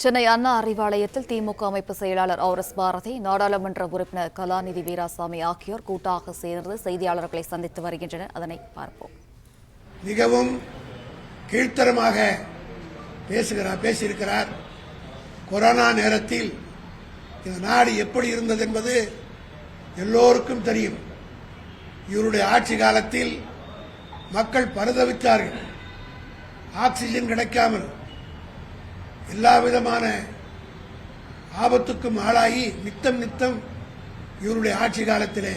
சென்னை அண்ணா அறிவாலயத்தில் திமுக அமைப்பு செயலாளர் ஆர்.எஸ். பாரதி, நாடாளுமன்ற உறுப்பினர் கலாநிதி வீராசாமி ஆகியோர் கூட்டாக சேர்ந்து செய்தியாளர்களை சந்தித்து வருகின்றனர். அதனை பார்ப்போம். மிகவும் கீழ்த்தரமாக பேசியிருக்கிறார். கொரோனா நேரத்தில் இந்த நாடு எப்படி இருந்தது என்பது எல்லோருக்கும் தெரியும். இவருடைய ஆட்சி காலத்தில் மக்கள் பரிதவித்தார்கள். ஆக்சிஜன் கிடைக்காமல் எல்லா விதமான ஆபத்துக்கும் ஆளாகி நித்தம் இவருடைய ஆட்சி காலத்திலே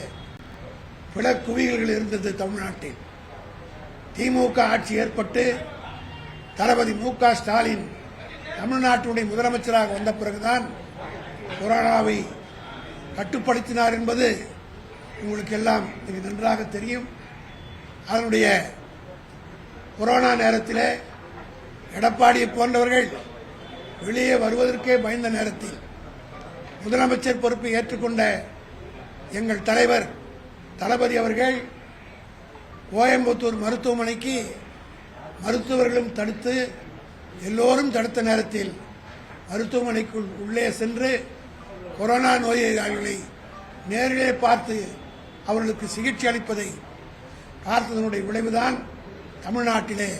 பல குவியல்கள் இருந்தது. தமிழ்நாட்டில் திமுக ஆட்சி ஏற்பட்டு தளபதி மு.க. ஸ்டாலின் தமிழ்நாட்டினுடைய முதலமைச்சராக வந்த பிறகுதான் கொரோனாவை கட்டுப்படுத்தினார் என்பது உங்களுக்கு எல்லாம் மிக நன்றாக தெரியும். அதனுடைய கொரோனா நேரத்தில் எடப்பாடியை போன்றவர்கள் வெளியே வருவதற்கே பயந்த நேரத்தில் முதலமைச்சர் பொறுப்பை ஏற்றுக்கொண்ட எங்கள் தலைவர் தளபதி அவர்கள் கோயம்புத்தூர் மருத்துவமனைக்கு மருத்துவர்களும் தடுத்து எல்லோரும் தடுத்த நேரத்தில் மருத்துவமனைக்குள் உள்ளே சென்று கொரோனா நோயாளிகளை நேரிலே பார்த்து அவர்களுக்கு சிகிச்சை அளிப்பதை பார்த்ததனுடைய விளைவுதான் தமிழ்நாட்டிலே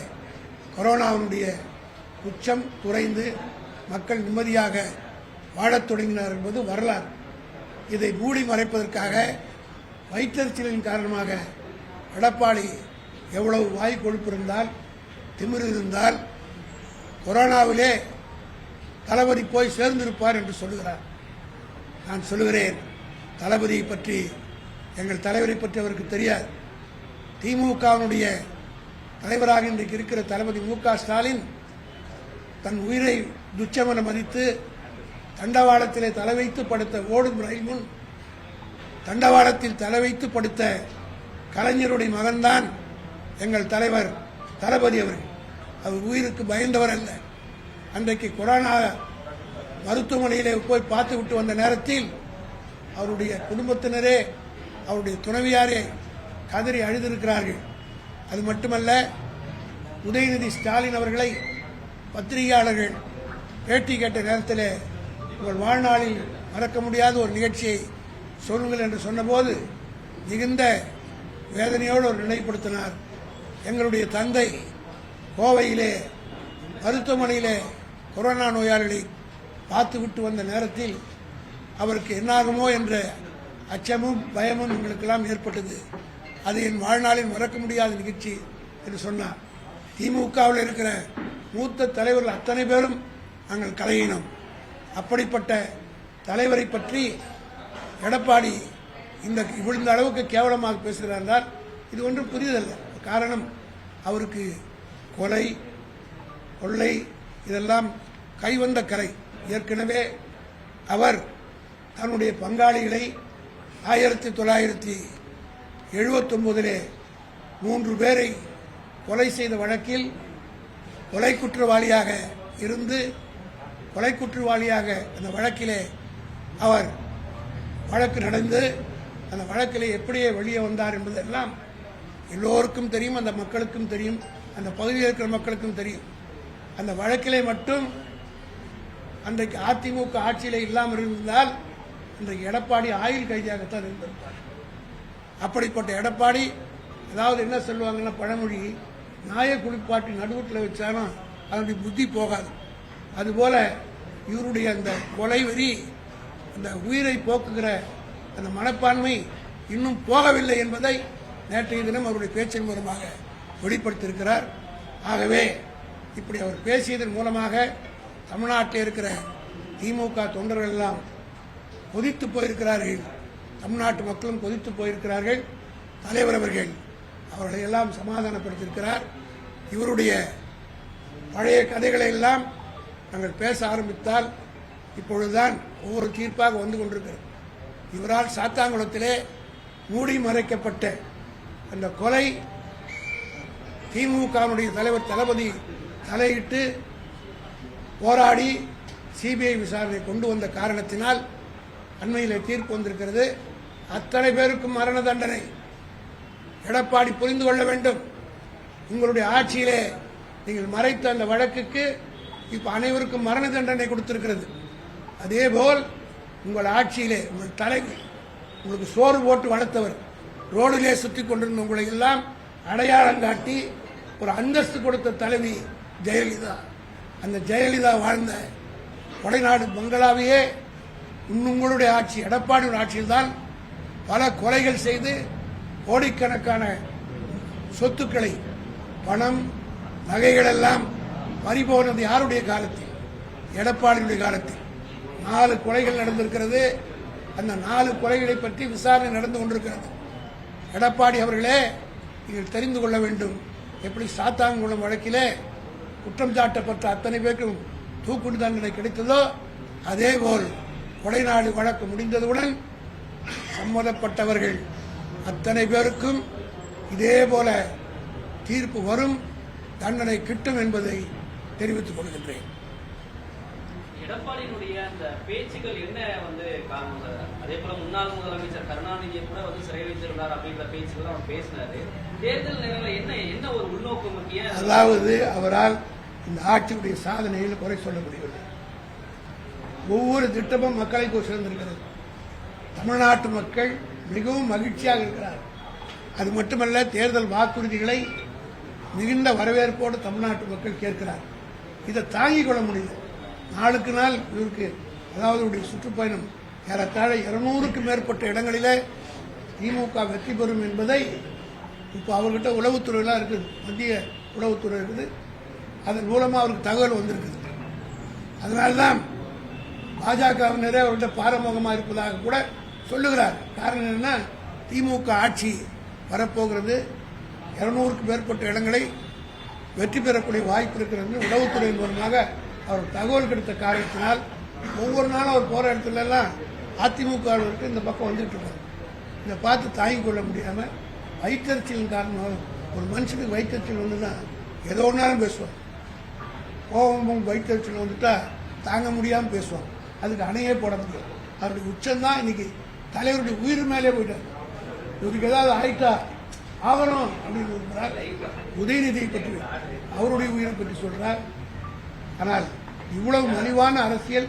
கொரோனாவினுடைய உச்சம் குறைந்து மக்கள் நிம்மதியாக வாழத் தொடங்கினார் என்பது வரலாறு. இதை மூடி மறைப்பதற்காக வயிற்றெரிச்சலின் காரணமாக எடப்பாடி எவ்வளவு வாய் கொழுப்பு இருந்தால், திமிர் இருந்தால் கொரோனாவிலே தளபதி போய் சேர்ந்திருப்பார் என்று சொல்லுகிறார். நான் சொல்லுகிறேன், தளபதியை பற்றி, எங்கள் தலைவரை பற்றி அவருக்கு தெரியாது. திமுகவினுடைய தலைவராக இன்றைக்கு இருக்கிற தளபதி மு.க. ஸ்டாலின் தன் உயிரை துச்சமென மதித்து தண்டவாளத்திலே தலை வைத்து படுத்த ஓடும் ரயில் முன் தண்டவாளத்தில் தலை வைத்து படுத்த கலைஞருடைய மகன்தான் எங்கள் தலைவர் தளபதி அவர்கள். அவர் உயிருக்கு பயந்தவர் அல்ல. அன்றைக்கு கொரோனா மருத்துவமனையிலே போய் பார்த்து விட்டு வந்த நேரத்தில் அவருடைய குடும்பத்தினரே, அவருடைய துணைவியாரே கதறி அழுதிருக்கிறார்கள். அது மட்டுமல்ல, உதயநிதி ஸ்டாலின் அவர்களை பத்திரிகையாளர்கள் பேட்டி கேட்ட நேரத்தில் உங்கள் வாழ்நாளில் மறக்க முடியாத ஒரு நிகழ்ச்சியை சொல்லுங்கள் என்று சொன்னபோது மிகுந்த வேதனையோடு ஒரு நினைப்படுத்தினார். எங்களுடைய தந்தை கோவையிலே மருத்துவமனையிலே கொரோனா நோயாளிகளை பார்த்து விட்டு வந்த நேரத்தில் அவருக்கு என்னாகுமோ என்ற அச்சமும் பயமும் எங்களுக்கெல்லாம் ஏற்பட்டது. அது என் வாழ்நாளில் மறக்க முடியாத நிகழ்ச்சி என்று சொன்னார். திமுகவில் இருக்கிற மூத்த தலைவர்கள் அத்தனை பேரும் நாங்கள் கலையினோம். அப்படிப்பட்ட தலைவரை பற்றி எடப்பாடி இந்த அளவுக்கு கேவலமாக பேசுகிறார். இது ஒன்றும் புரிதல்ல. காரணம், அவருக்கு கொலை, கொள்ளை இதெல்லாம் கைவந்த கரை. ஏற்கனவே அவர் தன்னுடைய பங்காளிகளை 1979 3 பேரை கொலை செய்த வழக்கில் கொலை குற்றவாளியாக இருந்து அந்த வழக்கிலே அவர் வழக்கு நடந்து அந்த வழக்கிலே எப்படியே வெளியே வந்தார் என்பதெல்லாம் எல்லோருக்கும் தெரியும். அந்த மக்களுக்கும் தெரியும், அந்த பகுதியில் இருக்கிற மக்களுக்கும் தெரியும். அந்த வழக்கிலே மட்டும் அன்றைக்கு அதிமுக ஆட்சியிலே இல்லாமல் இருந்தால் இன்றைக்கு எடப்பாடி ஆயுள் கைதியாகத்தான் இருந்திருப்பார். அப்படிப்பட்ட எடப்பாடி, அதாவது என்ன சொல்லுவாங்கன்னா பழமொழி, நாயை குளிப்பாட்டி நடுவுட்டில் வச்சாலும் அதனுடைய புத்தி போகாது. அதுபோல இவருடைய அந்த கொலை வெறி, அந்த உயிரை போக்குகிற அந்த மனப்பான்மை இன்னும் போகவில்லை என்பதை நேற்றைய தினம் அவருடைய பேச்சின் மூலமாக வெளிப்படுத்தியிருக்கிறார். ஆகவே இப்படி அவர் பேசியதன் மூலமாக தமிழ்நாட்டில் இருக்கிற திமுக தொண்டர்கள் எல்லாம் கொதித்து போயிருக்கிறார்கள். தமிழ்நாட்டு மக்களும் கொதித்து போயிருக்கிறார்கள். தலைவர் அவர்கள் அவர்களை எல்லாம் சமாதானப்படுத்தியிருக்கிறார். இவருடைய பழைய கதைகளை எல்லாம் நாங்கள் பேச ஆரம்பித்தால் இப்பொழுதுதான் ஒவ்வொரு தீர்ப்பாக வந்து கொண்டிருக்கிறது. இவரால் சாத்தாங்குளத்திலே மூடி மறைக்கப்பட்ட அந்த கொலை திமுகவுடைய தலைவர் தளபதி தலையிட்டு போராடி சிபிஐ விசாரணை கொண்டு வந்த காரணத்தினால் அண்மையிலே தீர்ப்பு வந்திருக்கிறது. அத்தனை பேருக்கும் மரண தண்டனை. எடப்பாடி புரிந்து கொள்ள வேண்டும், உங்களுடைய ஆட்சியிலே நீங்கள் மறைத்த அந்த வழக்குக்கு இப்ப அனைவருக்கும் மரண தண்டனை கொடுத்திருக்கிறது. அதேபோல் உங்கள் ஆட்சியிலே உங்கள் தலைவர் உங்களுக்கு சோறு போட்டு வளர்த்தவர், ரோடிலே சுற்றி கொண்டிருந்த உங்களை எல்லாம் அடையாளம் காட்டி ஒரு அந்தஸ்து கொடுத்த தலைவி ஜெயலலிதா. அந்த ஜெயலலிதா வாழ்ந்த கொடைநாடு பங்களாவையே உங்களுடைய ஆட்சி, எடப்பாடியுடைய ஆட்சியில்தான் பல கொலைகள் செய்து கோடிக்கணக்கான சொத்துக்களை, பணம், நகைகள் எல்லாம் பறிபோனது யாருடைய காலத்தில்? எடப்பாடியுடைய காலத்தில் 4 கொலைகள் நடந்திருக்கிறது. அந்த 4 கொலைகளை பற்றி விசாரணை நடந்து கொண்டிருக்கிறது. எடப்பாடி அவர்களே, நீங்கள் தெரிந்து கொள்ள வேண்டும். எப்படி சாத்தான்குளம் வழக்கிலே குற்றம் சாட்டப்பட்ட அத்தனை பேருக்கும் தூக்கு தண்டனை கிடைத்ததோ, அதேபோல் கொடைநாடு வழக்கு முடிந்ததுடன் சம்மதப்பட்டவர்கள் அத்தனை பேருக்கும் இதேபோல தீர்ப்பு வரும், தண்டனை கிட்டும் என்பதை தெரிவித்துக் கொள்கின்றேன். எடப்பாடியினுடைய அந்த பேச்சுக்கள் என்ன காரணம் சார்? அதே போல முன்னாள் முதலமைச்சர் கருணாநிதியை கூட சிறை வைத்திருந்தார் அப்படின்ற பேச்சுக்கள் அவர் பேசினாரு. தேர்தல் நேரங்களில் என்ன ஒரு உள்நோக்கம் முக்கிய? அதாவது அவரால் இந்த ஆட்சியுடைய சாதனையில் குறை சொல்ல முடியவில்லை. ஒவ்வொரு திட்டமும் மக்களை போய் சேர்ந்திருக்கிறது. தமிழ்நாட்டு மக்கள் மிகவும் மகிழ்ச்சியாக இருக்கிறார். அது மட்டுமல்ல, தேர்தல் வாக்குறுதிகளை மிகுந்த வரவேற்போடு தமிழ்நாட்டு மக்கள் கேட்கிறார். இதை தாங்கிக் கொள்ள முடியல. நாளுக்கு நாள் இவருக்கு, அதாவது சுற்றுப்பயணம் ஏறத்தாழ 200க்கும் மேற்பட்ட இடங்களிலே திமுக வெற்றி பெறும் என்பதை இப்போ அவர்கிட்ட உளவுத்துறையெல்லாம் இருக்குது, மத்திய உளவுத்துறை இருக்குது. அதன் மூலமாக அவருக்கு தகவல் வந்திருக்குது. அதனால்தான் பாஜகவினரே அவர்கிட்ட பாரமுகமாக இருப்பதாக கூட சொல்லுகிறார். காரணம் என்னன்னா, திமுக ஆட்சி வரப்போகிறது, 200க்கும் மேற்பட்ட இடங்களை வெற்றி பெறக்கூடிய வாய்ப்பு இருக்கிறது. உளவுத்துறையின் மூலமாக அவர் தகவல் கிடைத்த காரணத்தினால் ஒவ்வொரு நாளும் அவர் போற இடத்துல எல்லாம் அதிமுக இந்த பக்கம் வந்துட்டு இருக்காரு. இதை பார்த்து தாங்கிக் கொள்ள முடியாம வயிற்றறிச்சலின் காரணமாக, ஒரு மனுஷனுக்கு வயிற்றறிச்சல் வந்துன்னா ஏதோ ஒன்றாலும் பேசுவான். கோபமும் வயிற்றறிச்சல் வந்துட்டா தாங்க முடியாமல் பேசுவான். அதுக்கு அணையே போட முடியும். அவருடைய உச்சம்தான் இன்னைக்கு தலைவருடைய உயிர் மேலே போயிட்டார். இவருக்கு ஏதாவது ஆயிட்டா ஆகணும் அப்படின்னு சொல்றார். உதயநிதியை பற்றி, அவருடைய உயிரை பற்றி சொல்றார். ஆனால் இவ்வளவு மலிவான அரசியல்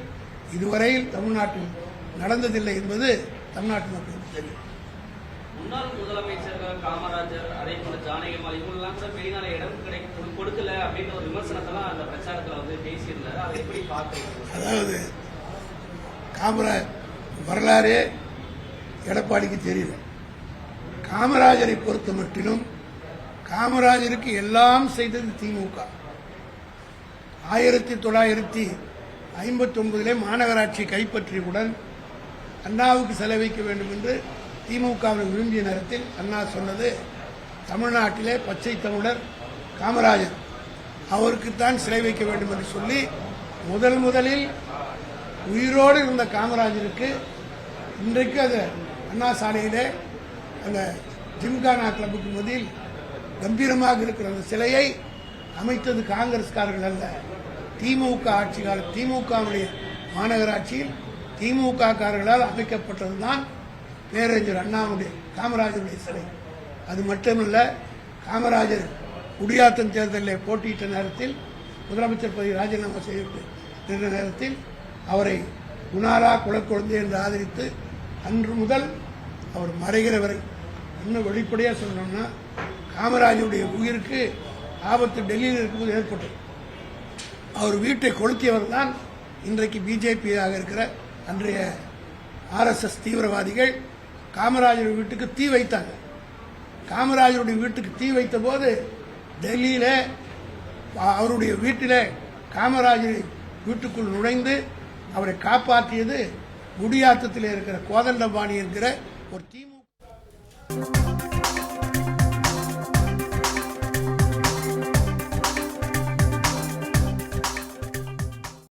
இதுவரையில் தமிழ்நாட்டில் நடந்ததில்லை என்பது தமிழ்நாட்டு மக்களுக்கு தெரியும். முன்னாள் முதலமைச்சர்கள் காமராஜர், அதே போல ஜானகிமால் இவங்கெல்லாம் கூட பெரிய இடம் கொடுக்கல அப்படின்ற ஒரு விமர்சனத்தெல்லாம் அந்த பிரச்சாரத்தில் பேசியிருந்தாரு. அதை எப்படி பார்க்குறீங்க? அதாவது காமராஜ் வரலாறே எடப்பாடிக்கு தெரியல. காமராஜரை பொறுத்த மட்டிலும் காமராஜருக்கு எல்லாம் செய்தது திமுக. 1959 மாநகராட்சி கைப்பற்றியவுடன் அண்ணாவுக்கு செலவைக்க வேண்டும் என்று திமுகவில் விரும்பிய நேரத்தில் அண்ணா சொன்னது, தமிழ்நாட்டிலே பச்சை தமிழர் காமராஜர், அவருக்குத்தான் சிலை வைக்க வேண்டும் என்று சொல்லி முதலில் உயிரோடு இருந்த காமராஜருக்கு இன்றைக்கு அது அண்ணா சாலையிலே அந்த ஜிம்கானா கிளப்புக்கு மத்தியில் கம்பீரமாக இருக்கிற அந்த சிலையை அமைத்தது காங்கிரஸ்காரர்கள் அல்ல, திமுக ஆட்சி கால திமுகவுடைய மாநகராட்சியில் திமுக காரர்களால் அமைக்கப்பட்டதுதான் பேரறிஞர் அண்ணாவுடைய காமராஜருடைய சிலை. அது மட்டுமல்ல, காமராஜர் குடியாத்தம் தேர்தலில் போட்டியிட்ட நேரத்தில் முதலமைச்சர் பதவி ராஜினாமா செய்து நின்ற நேரத்தில் அவரை குணாலா குலக்குழந்தை என்று ஆதரித்து அன்று முதல் அவர் மறைகிற வரை, இன்னும் வெளிப்படையாக சொல்லணும்னா, காமராஜருடைய உயிருக்கு ஆபத்து டெல்லியில் இருக்கும்போது ஏற்பட்டது. அவர் வீட்டை கொளுத்தியவர் தான் இன்றைக்கு பிஜேபியாக இருக்கிற அன்றைய RSS தீவிரவாதிகள் காமராஜருடைய வீட்டுக்கு தீ வைத்தாங்க. காமராஜருடைய வீட்டுக்கு தீ வைத்த போது டெல்லியில அவருடைய வீட்டிலே காமராஜர் வீட்டுக்குள் நுழைந்து அவரை காப்பாற்றியது குடியாத்தத்தில் இருக்கிற கோதண்டபாணி என்கிற ஒரு திமுக